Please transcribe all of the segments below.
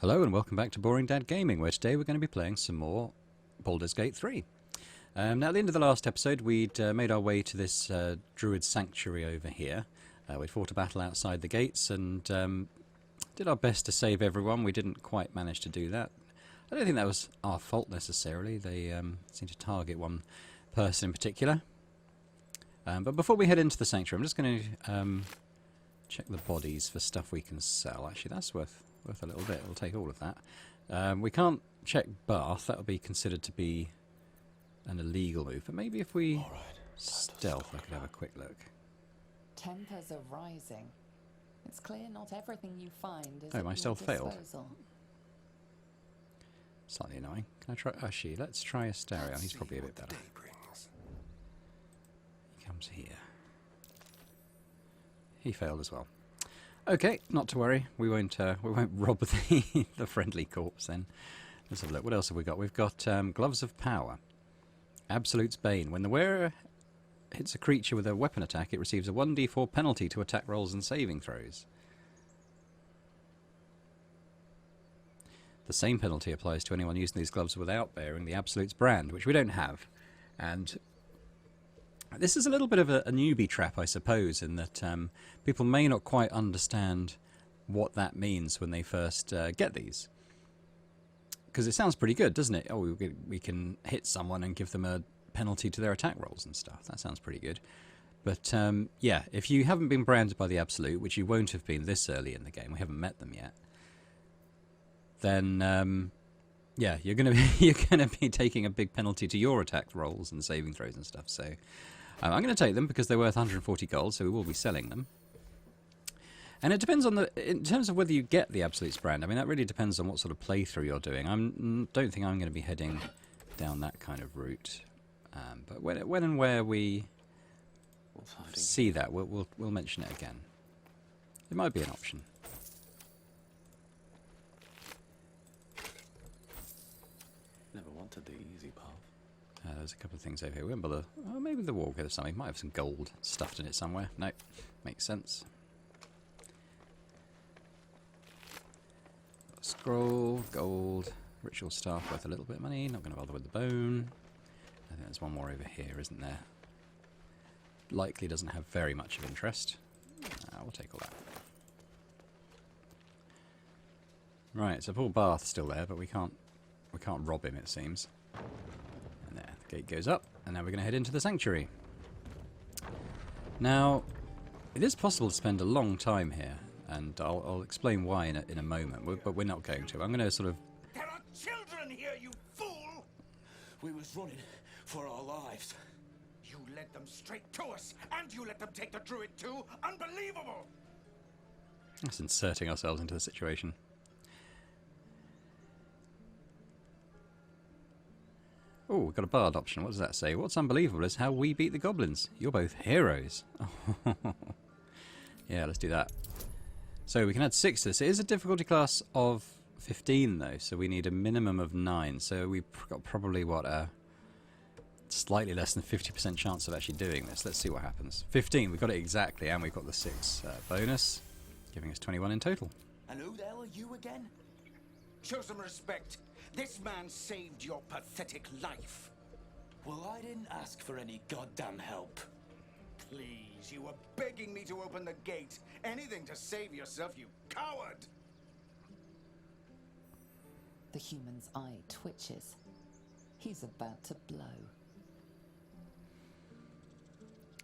Hello and welcome back to Boring Dad Gaming, where today we're going to be playing some more Baldur's Gate 3. Now at the end of the last episode we'd made our way to this druid sanctuary over here. We'd fought a battle outside the gates and did our best to save everyone. We didn't quite manage to do that. I don't think that was our fault necessarily. They seemed to target one person in particular. But before we head into the sanctuary, I'm just going to check the bodies for stuff we can sell. Actually, that's worth a little bit. We'll take all of that. We can't check Bath. That would be considered to be an illegal move. But maybe if we stealth, I could have a quick look. Tempers are rising. It's clear not everything you find is Oh, at my your stealth failed. disposal. Slightly annoying. Can I try? Actually, let's try Astarion. He's probably a bit better. He comes here. He failed as well. Okay, not to worry. We won't rob the friendly corpse then. Let's have a look. What else have we got? We've got Gloves of Power. Absolute's Bane. When the wearer hits a creature with a weapon attack, it receives a 1d4 penalty to attack rolls and saving throws. The same penalty applies to anyone using these gloves without bearing the Absolute's brand, which we don't have. And this is a little bit of a newbie trap, I suppose, in that people may not quite understand what that means when they first get these. Because it sounds pretty good, doesn't it? Oh, we can hit someone and give them a penalty to their attack rolls and stuff. That sounds pretty good. But yeah, if you haven't been branded by the Absolute, which you won't have been this early in the game, we haven't met them yet, then yeah, you're gonna be taking a big penalty to your attack rolls and saving throws and stuff. So I'm going to take them because they're worth 140 gold, so we will be selling them. And it depends on in terms of whether you get the Absolute's brand. I mean, that really depends on what sort of playthrough you're doing. I don't think I'm going to be heading down that kind of route. But when and where we see that, we'll mention it again. It might be an option. Never wanted the easy path. There's a couple of things over here. We won't bother. Oh, maybe the wall could have something. Might have some gold stuffed in it somewhere. No, makes sense. Scroll, gold, ritual staff worth a little bit of money. Not going to bother with the bone. I think there's one more over here, isn't there? Likely doesn't have very much of interest. We'll take all that. Right, so Paul Bath's still there, but we can't rob him, it seems. And there, the gate goes up, and now we're going to head into the sanctuary. Now, it is possible to spend a long time here, and I'll explain why in a moment, but we're not going to. I'm going to sort of... There are children here, you fool! We was running for our lives. You led them straight to us, and you let them take the druid too? Unbelievable! That's inserting ourselves into the situation. Oh, we've got a bard option. What does that say? What's unbelievable is how we beat the goblins. You're both heroes. Yeah, let's do that. So we can add 6 to this. It is a difficulty class of 15 though, so we need a minimum of 9. So we've got probably, what, a slightly less than 50% chance of actually doing this. Let's see what happens. 15, we got it exactly, and we've got the 6 bonus, giving us 21 in total. And who the hell are you again? Show some respect. This man saved your pathetic life. Well, I didn't ask for any goddamn help. Please, you were begging me to open the gate. Anything to save yourself, you coward! The human's eye twitches. He's about to blow.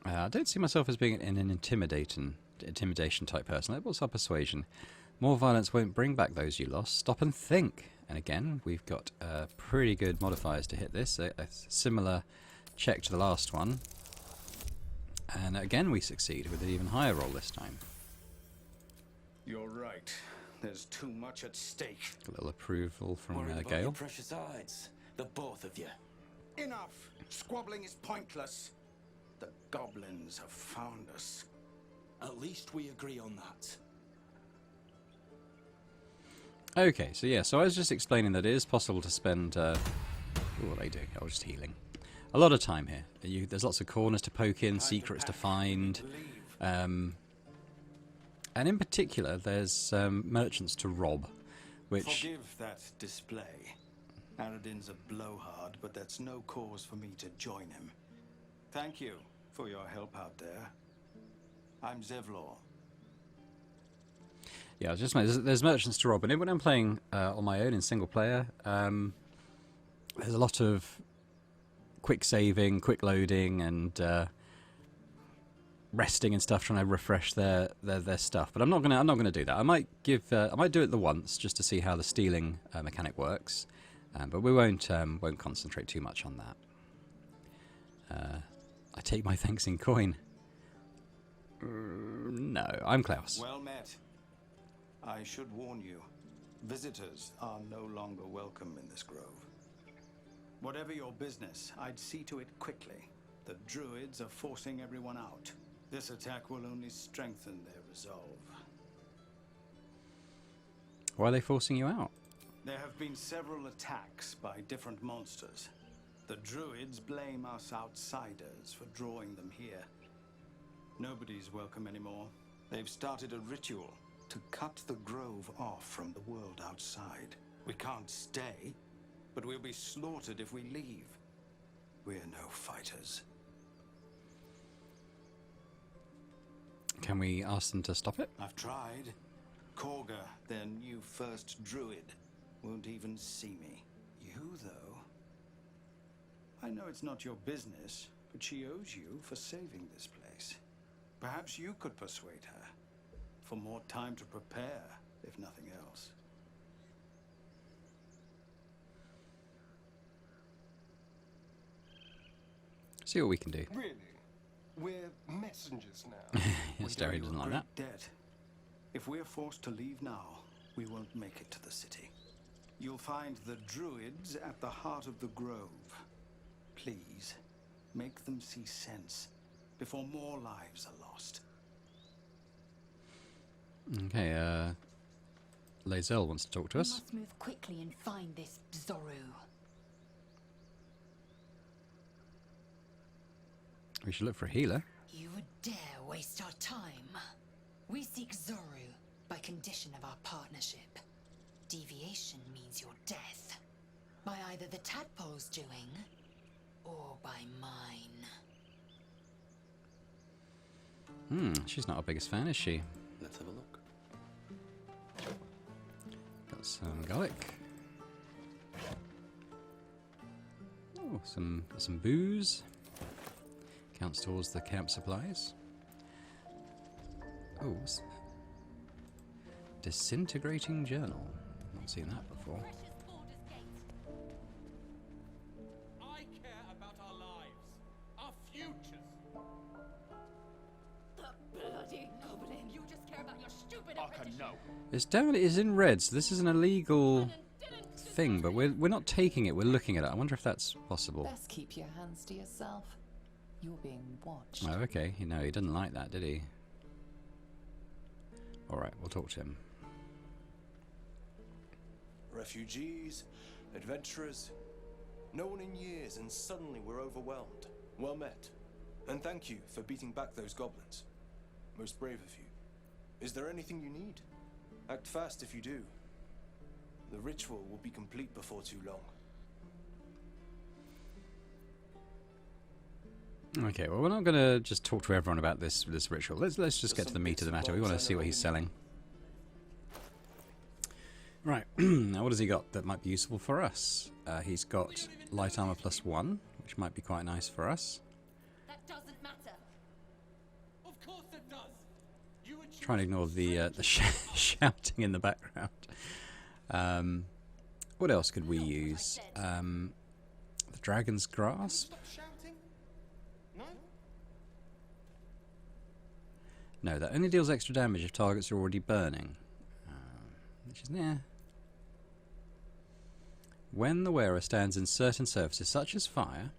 I don't see myself as being an intimidation type person. What's our persuasion? More violence won't bring back those you lost. Stop and think. And again, we've got pretty good modifiers to hit this. A similar check to the last one. And again, we succeed with an even higher roll this time. You're right. There's too much at stake. A little approval from Worried about Gale. your precious hides. The both of you. Enough! Squabbling is pointless. The goblins have found us. At least we agree on that. Okay, so yeah, so I was just explaining that it is possible to spend... what are they doing? Oh, just healing. A lot of time here. There's lots of corners to poke in, secrets to find. And in particular, there's merchants to rob, which... Forgive that display. Aradin's a blowhard, but that's no cause for me to join him. Thank you for your help out there. I'm Zevlor. Yeah, I was just there's merchants to rob, and when I'm playing on my own in single player, there's a lot of quick saving, quick loading, and resting and stuff, trying to refresh their stuff. But I'm not gonna do that. I might do it the once just to see how the stealing mechanic works, but we won't concentrate too much on that. I take my thanks in coin. No, I'm Klaus. Well met. I should warn you, visitors are no longer welcome in this grove. Whatever your business, I'd see to it quickly. The druids are forcing everyone out. This attack will only strengthen their resolve. Why are they forcing you out? There have been several attacks by different monsters. The druids blame us outsiders for drawing them here. Nobody's welcome anymore. They've started a ritual to cut the grove off from the world outside. We can't stay, but we'll be slaughtered if we leave. We're no fighters. Can we ask them to stop it? I've tried. Korga, their new first druid, won't even see me. You, though? I know it's not your business, but she owes you for saving this place. Perhaps you could persuade her. For more time to prepare, if nothing else. See what we can do. Really? We're messengers now. Yes, Derry doesn't like that. Debt. If we're forced to leave now, we won't make it to the city. You'll find the druids at the heart of the grove. Please, make them see sense before more lives are lost. Okay, Lae'zel wants to talk to We us. must move quickly and find this Zorru. We should look for a healer. You would dare waste our time. We seek Zorru by condition of our partnership. Deviation means your death. By either the tadpole's doing, or by mine. She's not our biggest fan, is she? Let's have a look. Got some garlic. Oh, got some booze. Counts towards the camp supplies. Oh, disintegrating journal. Not seen that before. I care about our lives, our futures. Bloody goblin! You just care about your stupid It's in red, so this is an illegal thing, but we're not taking it. We're looking at it. I wonder if that's possible. Best keep your hands to yourself. You're being watched. Oh, okay. He didn't like that, did he? Alright, we'll talk to him. Refugees, adventurers, no one in years, and suddenly we're overwhelmed. Well met. And thank you for beating back those goblins. Most brave of you. Is there anything you need? Act fast if you do. The ritual will be complete before too long. Okay, well, we're not going to just talk to everyone about this ritual. Let's just get to the meat of the matter. We want to see what he's selling. Right, now what has he got that might be useful for us? He's got light armor +1, which might be quite nice for us. That doesn't matter. Of course it does. You would Trying to ignore the shouting in the background. What else could we use? The Dragon's Grasp? Stop shouting. No? No, that only deals extra damage if targets are already burning. Which is When the wearer stands in certain surfaces, such as fire,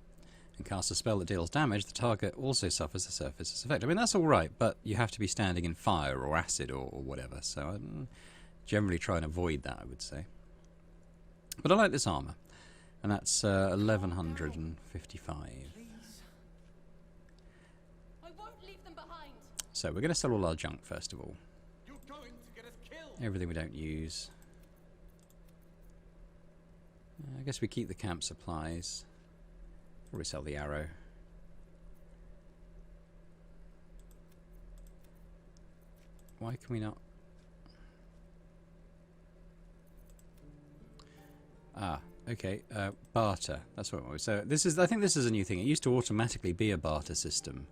and casts a spell that deals damage, the target also suffers the surface's effect. I mean, that's alright, but you have to be standing in fire or acid or whatever, so I generally try and avoid that, I would say. But I like this armour, and that's 1155. I won't leave them behind. So we're going to sell all our junk, first of all. You're going to get us killed. Everything we don't use. I guess we keep the camp supplies. Probably sell the arrow. Why can we not? Ah, okay. Barter. That's what it was. So this is. I think this is a new thing. It used to automatically be a barter system,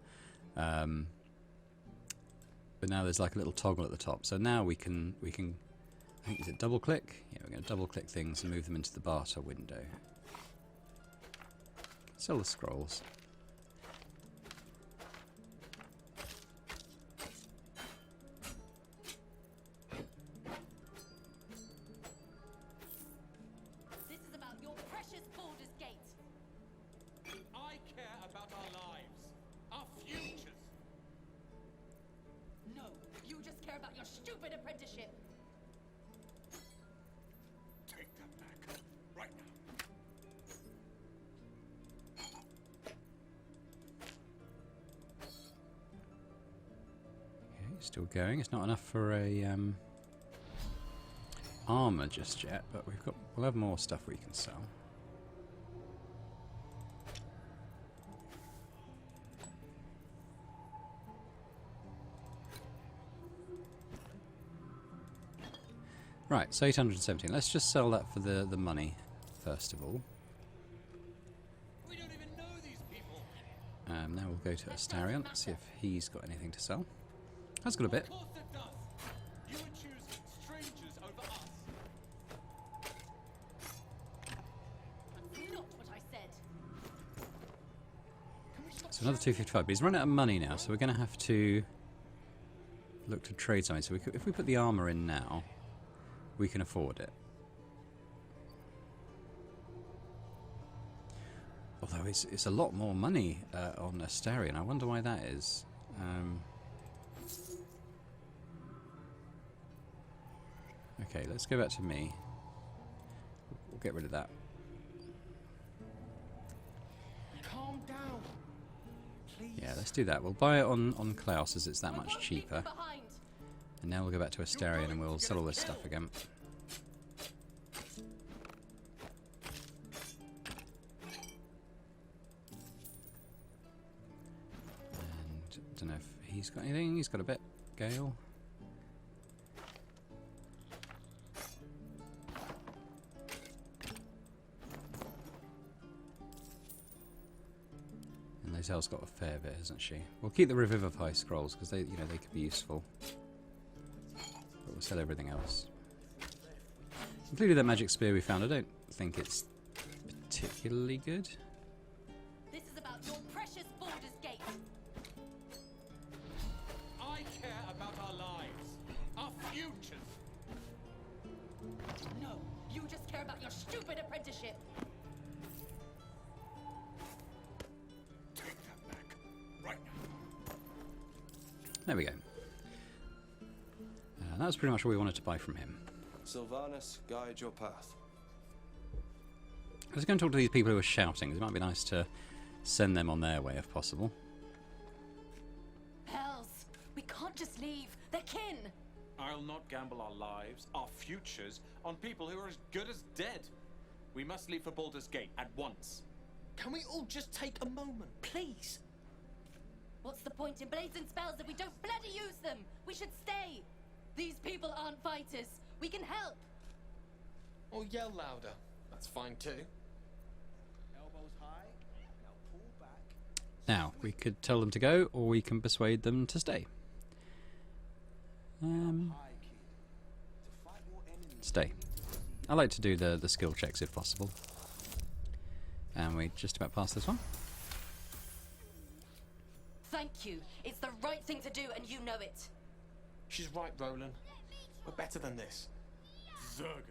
but now there's like a little toggle at the top. So now we can. I think, is it double click? Yeah, we're going to double click things and move them into the barter window. Sell the scrolls. This is about your precious Baldur's Gate. I care about our lives, our futures. No, you just care about your stupid apprenticeship. Take that back, right now. Okay, still going. It's not enough for a armor just yet, but we'll have more stuff we can sell. Right, so 817. Let's just sell that for the money, first of all. We don't even know these people. Now we'll go to Astarion, see if he's got anything to sell. That's got a bit. Of course it does. You would choose strangers over us. That's not what I said. So another 255. But he's run out of money now, so we're going to have to look to trade something. So if we put the armor in now, we can afford it. Although it's a lot more money on Astarion. I wonder why that is. Okay, let's go back to me. We'll get rid of that. Calm down. Please. Yeah, let's do that. We'll buy it on Klaus as it's that much Won't leave cheaper. them behind. And now we'll go back to Astarion and we'll sell all this stuff again. And I don't know if he's got anything. He's got a bit. Gale. And Lazelle's got a fair bit, hasn't she? We'll keep the Revivify scrolls because they could be useful. But we'll sell everything else. Including that magic spear we found. I don't think it's particularly good. This is about your precious Baldur's Gate. I care about our lives, our futures. No, you just care about your stupid apprenticeship. Take that back, right now. There we go. That was pretty much all we wanted to buy from him. Sylvanas, guide your path. I was going to talk to these people who are shouting. It might be nice to send them on their way if possible. Hells, we can't just leave. They're kin. I'll not gamble our lives, our futures, on people who are as good as dead. We must leave for Baldur's Gate at once. Can we all just take a moment, please? What's the point in blazing spells if we don't bloody use them? We should stay. These people aren't fighters. We can help. Or yell louder. That's fine too. Elbows high. Now pull back. Now, we could tell them to go, or we can persuade them to stay. High key. To fight more enemies. Stay. I like to do the skill checks if possible. And we just about passed this one. Thank you. It's the right thing to do, and you know it. She's right, Roland. We're better than this. Zerg.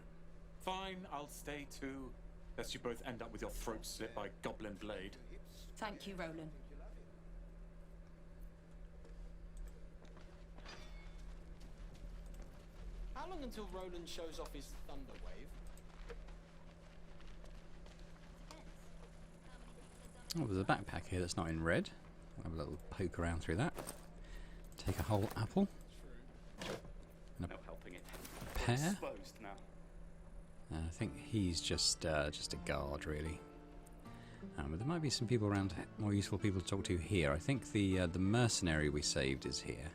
Fine, I'll stay too. Lest you both end up with your throat slit by Goblin Blade. Thank you, Roland. How long until Roland shows off his thunder wave? Oh, there's a backpack here that's not in red. I'll have a little poke around through that. Take a whole apple. And No helping it. a pear. Exposed now. I think he's just a guard, really. But there might be some people around, more useful people to talk to here. I think the mercenary we saved is here.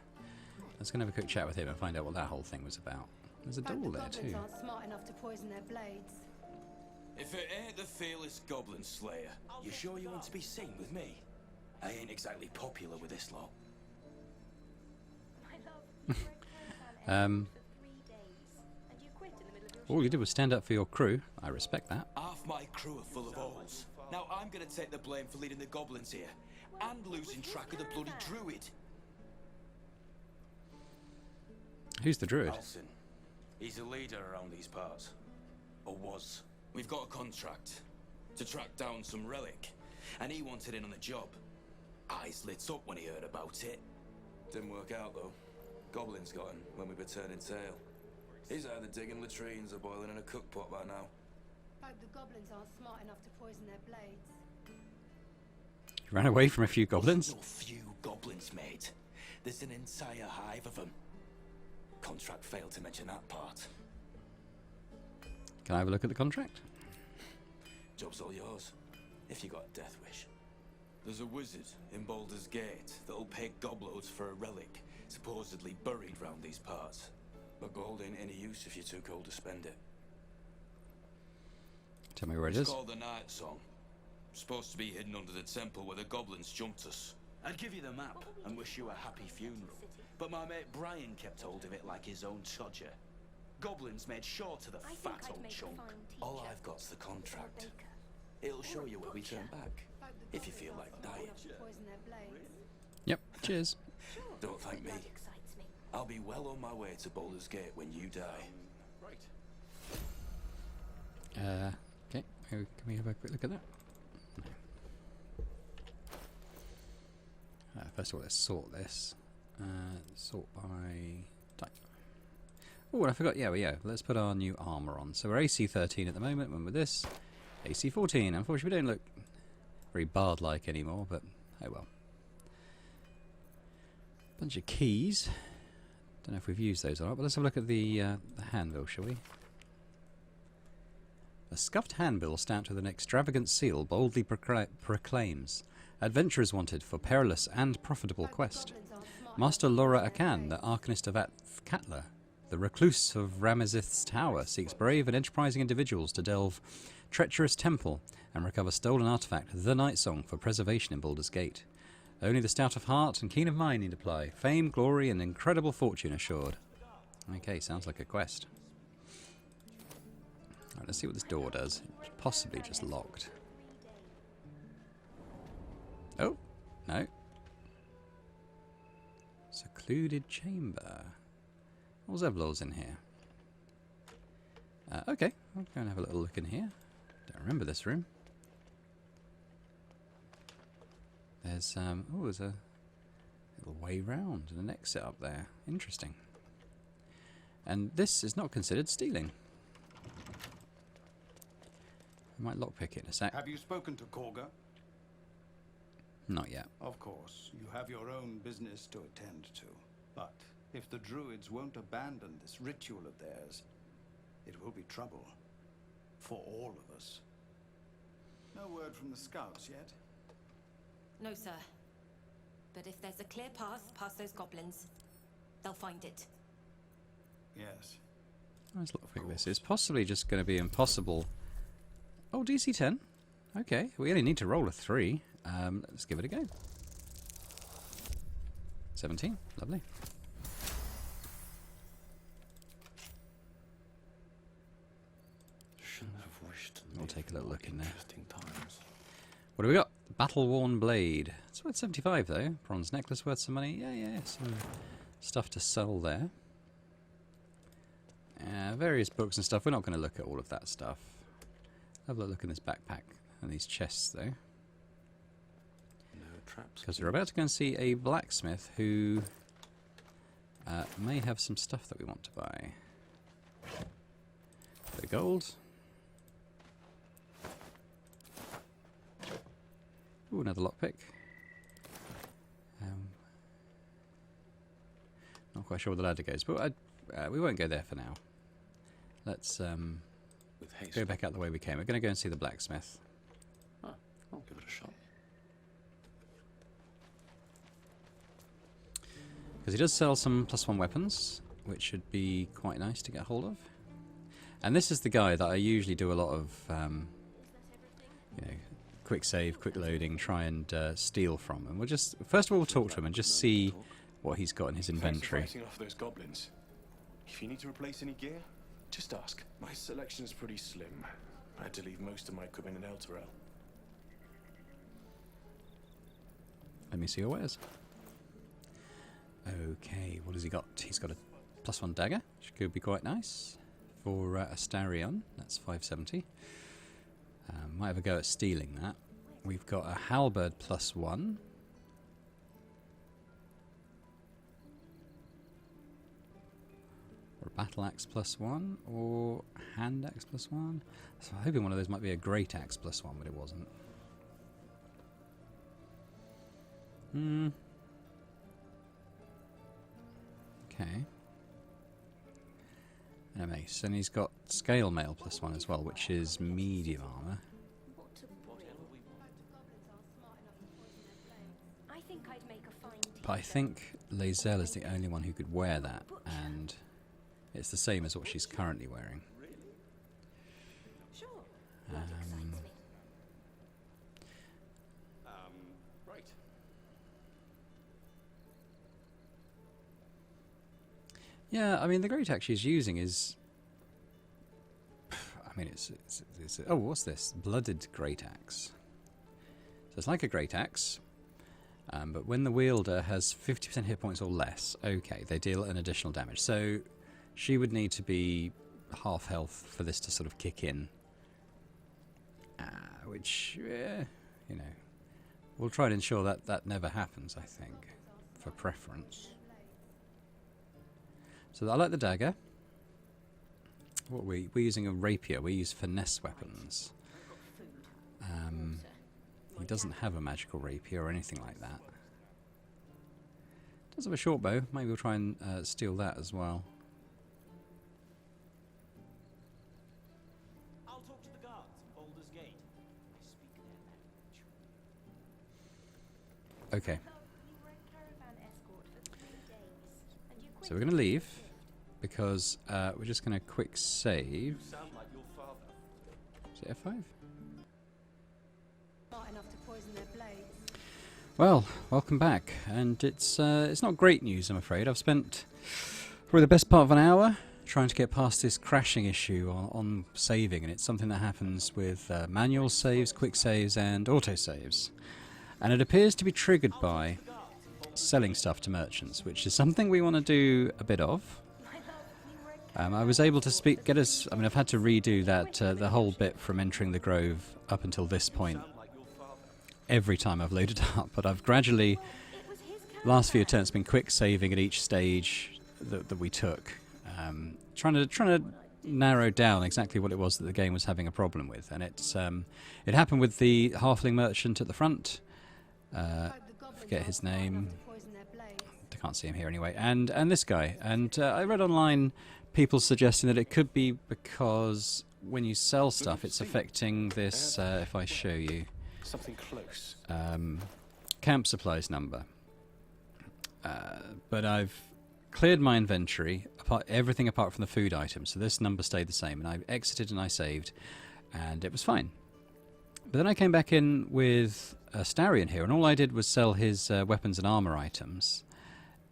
Let's go and have a quick chat with him and find out what that whole thing was about. There's a door there too. Aren't smart enough to poison their blades. If it ain't the fearless goblin slayer, you sure you want to be seen with me? I ain't exactly popular with this lot. All you did was stand up for your crew. I respect that. Half my crew are full of holes. Now I'm gonna take the blame for leading the goblins here, and losing track of the bloody druid. Who's the druid? Alson. He's a leader around these parts. Or was. We've got a contract to track down some relic, and he wanted in on the job. Eyes lit up when he heard about it. Didn't work out though. Goblins got him when we were turning tail. He's either digging latrines or boiling in a cookpot by now. Hope the goblins aren't smart enough to poison their blades. You ran away from a few goblins? No few goblins, mate. There's an entire hive of them. Contract failed to mention that part. Can I have a look at the contract? Job's all yours, if you got a death wish. There's a wizard in Baldur's Gate that'll pay gobloads for a relic, supposedly buried round these parts. But gold ain't any use if you're too cold to spend it. Tell me where it It's is. called the Night Song. Supposed to be hidden under the temple where the goblins jumped us. I'd give you the map and wish you a happy funeral. But my mate Brian kept hold of it like his own Chodger. Goblins made sure to the fat old chunk. All I've got's the contract. It'll show you where we turn back, if you feel like dying. Poison their blades. Yep, cheers. Don't thank me. I'll be well on my way to Baldur's Gate when you die. Okay, can we have a quick look at that? No. First of all, let's sort this. Sort by type. Oh, and I forgot, yeah, let's put our new armour on. So we're AC 13 at the moment, and with this, AC 14. Unfortunately, we don't look very bard-like anymore, but oh well. Bunch of keys. Don't know if we've used those or not, but let's have a look at the handbill, shall we? A scuffed handbill stamped with an extravagant seal boldly proclaims, "Adventurers wanted for perilous and profitable quest. Master Laura Akan, the Arcanist of Athkatla, the recluse of Ramesith's Tower, seeks brave and enterprising individuals to delve treacherous temple and recover stolen artifact, the Night Song, for preservation in Baldur's Gate. Only the stout of heart and keen of mind need apply. Fame, glory, and incredible fortune assured." Okay, sounds like a quest. Alright, let's see what this door does. It's possibly just locked. Oh, no. Secluded chamber. What's Evlor's in here? Okay, I'll go and have a little look in here. Don't remember this room. There's there's a little way round and an exit up there. Interesting. And this is not considered stealing. I might lockpick it in a sec. Have you spoken to Korga? Not yet. Of course, you have your own business to attend to. But if the druids won't abandon this ritual of theirs, it will be trouble. For all of us. No word from the scouts yet? No, sir. But if there's a clear path past those goblins, they'll find it. Yes. Let's lockpick this. It's possibly just going to be impossible. Oh, DC 10. Okay, we only need to roll a 3. Let's give it a go. 17. Lovely. Shouldn't have wished. We'll take a little look in there. Interesting times. What do we got? Battle-worn blade. It's worth 75 though. Bronze necklace worth some money. Yeah, some stuff to sell there. Various books and stuff. We're not going to look at all of that stuff. Have a look in this backpack and these chests though. No traps. Because we're about to go and see a blacksmith who may have some stuff that we want to buy. Bit of gold. Ooh, another lockpick. Not quite sure where the ladder goes, but we won't go there for now. Let's With with haste. go back out the way we came. We're going to go and see the blacksmith. Ah, I'll give it a shot. Because he does sell some +1 weapons, which should be quite nice to get hold of. And this is the guy that I usually do a lot of, you know, quick save, quick loading, try and steal from. And we'll just, first of all, we'll talk to him and just see what he's got in his inventory. Thanks for fighting off those goblins. If you need to replace any gear, just ask. My selection's pretty slim. I had to leave most of my equipment in Elturel. Let me see your wares. Okay, what has he got? He's got a +1 dagger, which could be quite nice. For Astarion, that's 570. Might have a go at stealing that. We've got a halberd +1. Or a battle axe +1, or hand axe +1. So I'm hoping one of those might be a great axe +1, but it wasn't. Okay. And a mace. And he's got scale mail +1 as well, which is medium armour. I think I'd make a fine But I think Lae'zel is the only one who could wear that, and it's the same as what she's currently wearing. Sure. Right. Yeah, I mean, the great axe she's using is... I mean, it's oh, what's this? Blooded great axe. So it's like a great axe, but when the wielder has 50% hit points or less, okay, they deal an additional damage. So she would need to be half health for this to sort of kick in. Which, you know, we'll try and ensure that that never happens, I think, for preference. So I like the dagger. What we're using a rapier. We use finesse weapons. He doesn't have a magical rapier or anything like that. Does have a short bow. Maybe we'll try and steal that as well. I'll talk to the guards at Baldur's Gate. I speak their language. Okay. So we're going to leave because we're just going to quick save. Sound like your father. Is it F5? Smart enough to poison their blades. Well, welcome back, and it's not great news, I'm afraid. I've spent probably the best part of an hour trying to get past this crashing issue on saving, and it's something that happens with manual saves, quick saves, and auto saves, and it appears to be triggered by selling stuff to merchants, which is something we want to do a bit of. I was able to get us. I mean, I've had to redo that the whole bit from entering the grove up until this point every time I've loaded up, but I've gradually, last few attempts, been quick saving at each stage that we took, trying to narrow down exactly what it was that the game was having a problem with, and it happened with the halfling merchant at the front. Forget his name. I can't see him here anyway. And this guy. And I read online people suggesting that it could be because when you sell stuff, it's affecting this. If I show you. Something close. Camp supplies number. But I've cleared my inventory, everything apart from the food items, so this number stayed the same, and I exited and I saved, and it was fine. But then I came back in with Astarion here, and all I did was sell his weapons and armor items.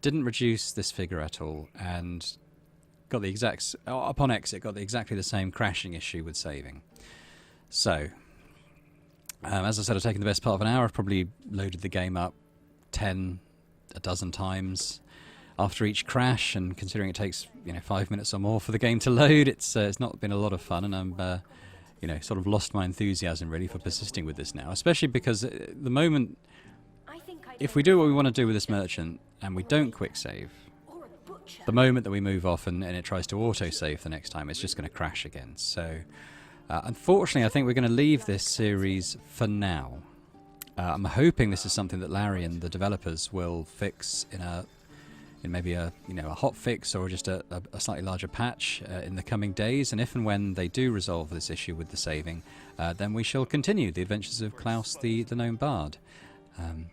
Didn't reduce this figure at all, and got the exact, upon exit, got exactly the same crashing issue with saving. So, as I said, I've taken the best part of an hour. I've probably loaded the game up a dozen times after each crash, and considering it takes 5 minutes or more for the game to load, it's not been a lot of fun, and I'm sort of lost my enthusiasm really for persisting with this now, especially because at the moment, if we do what we want to do with this merchant and we don't quick save, the moment that we move off and it tries to auto save the next time, it's just going to crash again. So unfortunately, I think we're going to leave this series for now. I'm hoping this is something that Larry and the developers will fix in in maybe a a hot fix or just a slightly larger patch in the coming days. And if and when they do resolve this issue with the saving, then we shall continue the adventures of Klaus the gnome bard.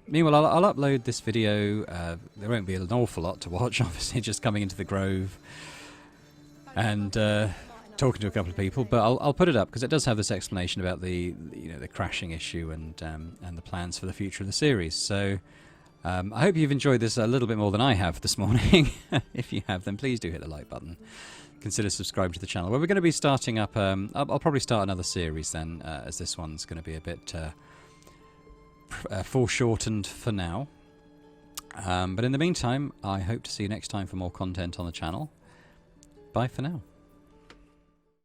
Meanwhile, I'll upload this video. There won't be an awful lot to watch, obviously, just coming into the grove and talking to a couple of people. But I'll put it up because it does have this explanation about the the crashing issue and the plans for the future of the series. So I hope you've enjoyed this a little bit more than I have this morning. If you have, then please do hit the like button. Consider subscribing to the channel. Where we're going to be starting up. I'll probably start another series then, as this one's going to be a bit foreshortened for now. But in the meantime, I hope to see you next time for more content on the channel. Bye for now.